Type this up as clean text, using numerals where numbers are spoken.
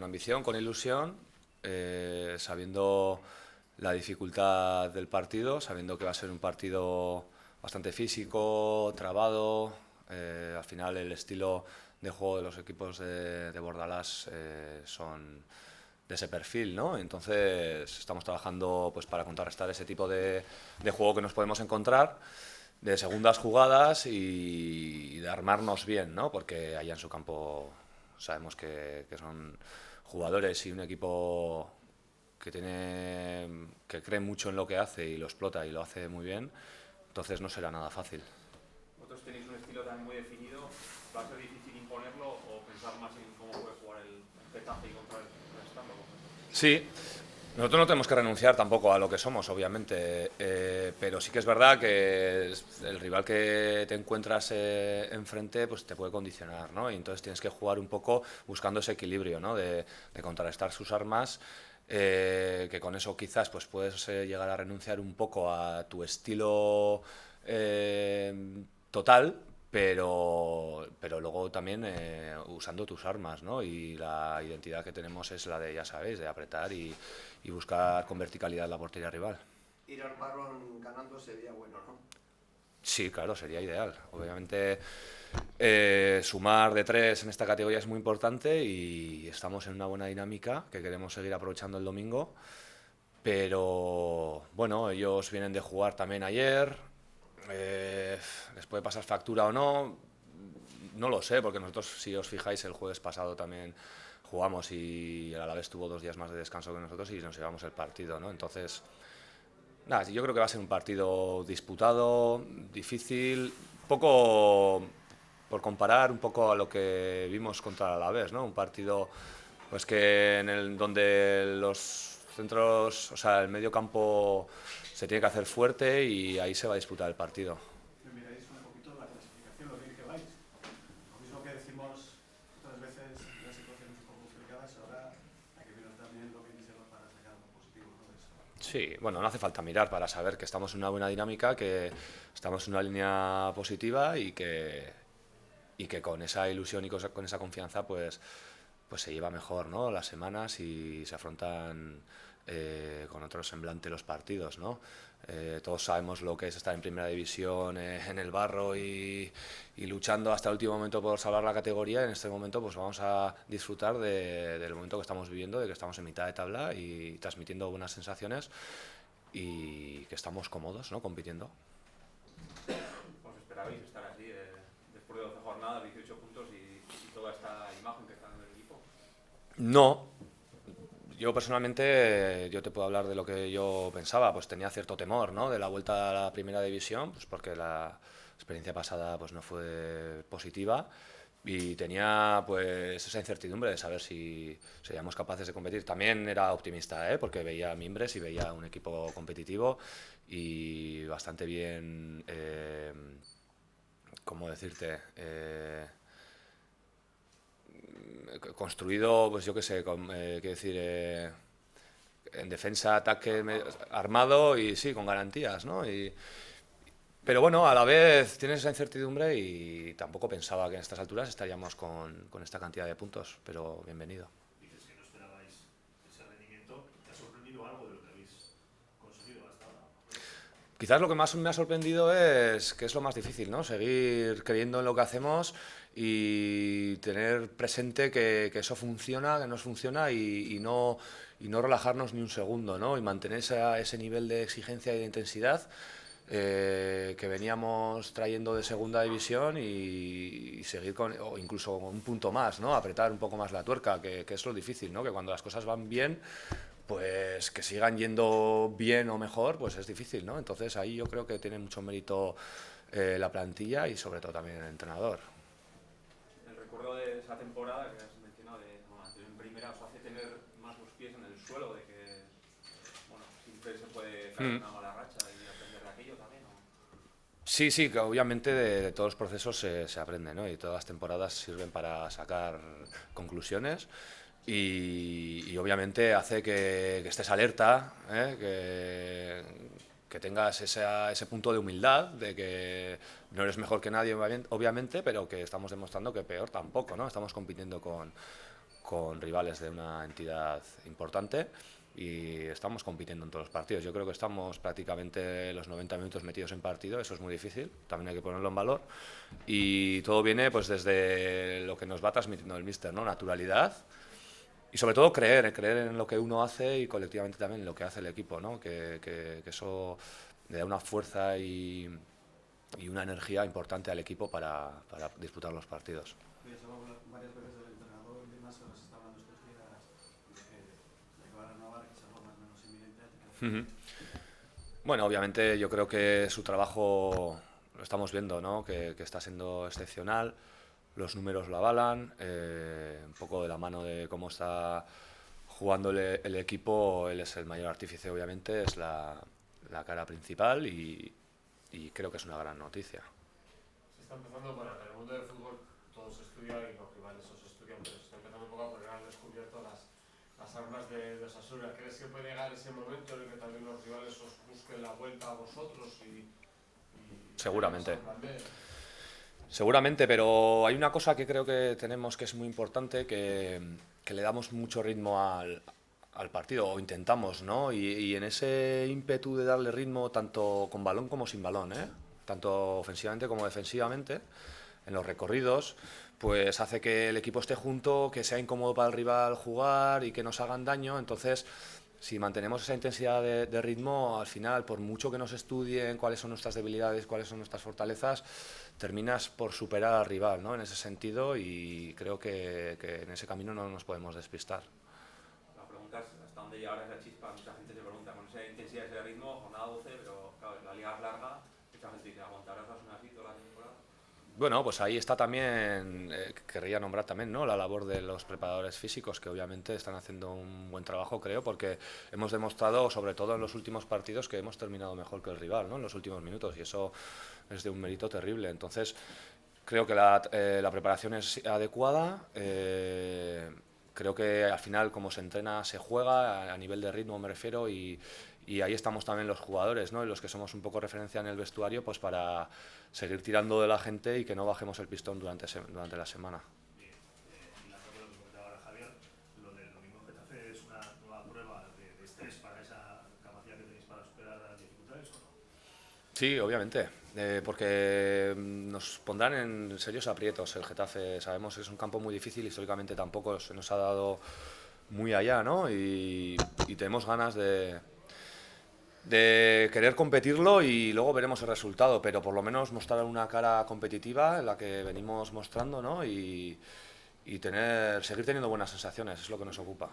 con ambición, con ilusión, sabiendo la dificultad del partido, sabiendo que va a ser un partido bastante físico, trabado. Al final el estilo de juego de los equipos de Bordalás son de ese perfil, ¿no? Entonces estamos trabajando pues para contrarrestar ese tipo de juego que nos podemos encontrar, de segundas jugadas y de armarnos bien, ¿no? Porque allá en su campo sabemos que son jugadores y un equipo que cree mucho en lo que hace y lo explota y lo hace muy bien, entonces no será nada fácil. Vosotros tenéis un estilo también muy definido, ¿va a ser difícil imponerlo o pensar más en cómo puede jugar el Getafe y contra el Estado? Sí, nosotros no tenemos que renunciar tampoco a lo que somos, obviamente, pero sí que es verdad que el rival que te encuentras enfrente pues te puede condicionar, ¿no? Y entonces tienes que jugar un poco buscando ese equilibrio, ¿no? De contrarrestar sus armas, que con eso quizás pues puedes llegar a renunciar un poco a tu estilo total, pero luego también usando tus armas, ¿no? Y la identidad que tenemos es la de, ya sabéis, de apretar y buscar con verticalidad la portería rival. Ir al Barron ganando sería bueno, ¿no? Sí, claro, sería ideal. Obviamente sumar de tres en esta categoría es muy importante y estamos en una buena dinámica que queremos seguir aprovechando el domingo. Pero bueno, ellos vienen de jugar también ayer. Les puede pasar factura o no, no lo sé, porque nosotros, si os fijáis, el jueves pasado también jugamos y el Alavés tuvo 2 días más de descanso que nosotros y nos llevamos el partido, ¿no? Entonces, nada, yo creo que va a ser un partido disputado, difícil, poco por comparar un poco a lo que vimos contra el Alavés, ¿no? Un partido pues que donde los centros, o sea, el medio campo se tiene que hacer fuerte y ahí se va a disputar el partido. Me miráis un poquito la clasificación, lo bien que vais. Lo mismo que decimos otras veces en las situaciones un poco complicadas, ahora hay que mirar también lo que hicieron para sacar algo positivo, ¿no? De eso. Sí, bueno, no hace falta mirar para saber que estamos en una buena dinámica, que estamos en una línea positiva y que con esa ilusión y con esa confianza pues se lleva mejor, ¿no? Las semanas y se afrontan con otro semblante los partidos, ¿no? Todos sabemos lo que es estar en primera división en el barro y luchando hasta el último momento por salvar la categoría. En este momento pues vamos a disfrutar del momento que estamos viviendo, de que estamos en mitad de tabla y transmitiendo buenas sensaciones y que estamos cómodos, ¿no? Compitiendo. ¿Os esperabais estar así después de 12 jornadas, 18 puntos y toda esta imagen que está en el equipo? No, yo personalmente, yo te puedo hablar de lo que yo pensaba, pues tenía cierto temor, ¿no? De la vuelta a la primera división, pues porque la experiencia pasada pues no fue positiva y tenía pues esa incertidumbre de saber si seríamos capaces de competir. También era optimista, ¿eh? Porque veía mimbres y veía un equipo competitivo y bastante bien, ¿cómo decirte? Construido, pues yo qué sé, qué decir, en defensa, ataque armado y sí, con garantías, ¿no? Pero bueno, a la vez tienes esa incertidumbre y tampoco pensaba que en estas alturas estaríamos con esta cantidad de puntos, pero bienvenido. Dices que no esperabais ese rendimiento. ¿Te ha sorprendido algo de lo que habéis conseguido hasta ahora? Quizás lo que más me ha sorprendido es que es lo más difícil, ¿no? Seguir creyendo en lo que hacemos y tener presente que eso funciona, que nos funciona y no relajarnos ni un segundo, ¿no? Y mantener ese nivel de exigencia y de intensidad que veníamos trayendo de segunda división y seguir o incluso un punto más, ¿no? Apretar un poco más la tuerca, que es lo difícil, ¿no? Que cuando las cosas van bien pues que sigan yendo bien o mejor, pues es difícil, ¿no? Entonces ahí yo creo que tiene mucho mérito la plantilla y sobre todo también el entrenador. El recuerdo de esa temporada que has mencionado, en primera, os hace tener más los pies en el suelo, de que bueno, siempre se puede caer una mala racha y aprender de aquello también, ¿no? Sí, sí, que obviamente de todos los procesos se aprende, ¿no? Y todas las temporadas sirven para sacar conclusiones y obviamente hace que estés alerta, ¿eh? Que tengas ese punto de humildad, de que no eres mejor que nadie, obviamente, pero que estamos demostrando que peor tampoco, ¿no? Estamos compitiendo con rivales de una entidad importante y estamos compitiendo en todos los partidos. Yo creo que estamos prácticamente los 90 minutos metidos en partido, eso es muy difícil, también hay que ponerlo en valor, y todo viene pues desde lo que nos va transmitiendo el míster, ¿no? Naturalidad y sobre todo creer en lo que uno hace y colectivamente también en lo que hace el equipo, ¿no? Que eso le da una fuerza y una energía importante al equipo para disputar los partidos. Oye, se va a hablar varias veces del entrenador y demás, se nos está hablando estos días de que va a renovar, que es algo más o menos inminente. Bueno, obviamente yo creo que su trabajo lo estamos viendo, ¿no? Que está siendo excepcional, los números lo avalan, un poco de la mano de cómo está jugando el equipo, él es el mayor artífice, obviamente, es la cara principal y creo que es una gran noticia. Se está empezando, bueno, en el mundo del fútbol todo se estudia y los rivales os estudian, pero se está empezando un poco a poner al descubierto las armas de Osasuna. ¿Crees que puede llegar ese momento en el que también los rivales os busquen la vuelta a vosotros? Seguramente. Seguramente, pero hay una cosa que creo que tenemos que es muy importante, que le damos mucho ritmo al partido, o intentamos, ¿no? Y en ese ímpetu de darle ritmo tanto con balón como sin balón, tanto ofensivamente como defensivamente, en los recorridos, pues hace que el equipo esté junto, que sea incómodo para el rival jugar y que nos hagan daño. Entonces, si mantenemos esa intensidad de ritmo, al final, por mucho que nos estudien cuáles son nuestras debilidades, cuáles son nuestras fortalezas, terminas por superar al rival, ¿no? En ese sentido, y creo que en ese camino no nos podemos despistar. La pregunta es hasta dónde llegará esa chispa. Mucha gente se pregunta con esa intensidad, ese ritmo, jornada 12, pero claro, la liga es larga, mucha gente dice, ¿aguantarás una así toda la temporada? Bueno, pues ahí está también, querría nombrar también, ¿no?, la labor de los preparadores físicos, que obviamente están haciendo un buen trabajo, creo, porque hemos demostrado, sobre todo en los últimos partidos, que hemos terminado mejor que el rival, ¿no?, en los últimos minutos, y eso es de un mérito terrible. Entonces, creo que la preparación es adecuada, creo que al final, como se entrena, se juega, a nivel de ritmo me refiero, y ahí estamos también los jugadores, ¿no?, y los que somos un poco referencia en el vestuario, pues para seguir tirando de la gente y que no bajemos el pistón durante la semana. Bien, hilando con lo que comentaba ahora Javier, lo del domingo en Getafe es una nueva prueba de estrés para esa capacidad que tenéis para superar las dificultades, ¿o no? Sí, obviamente, porque nos pondrán en serios aprietos el Getafe. Sabemos que es un campo muy difícil, históricamente tampoco se nos ha dado muy allá, ¿no? Y tenemos ganas de querer competirlo y luego veremos el resultado, pero por lo menos mostrar una cara competitiva en la que venimos mostrando, ¿no? Y seguir teniendo buenas sensaciones, es lo que nos ocupa.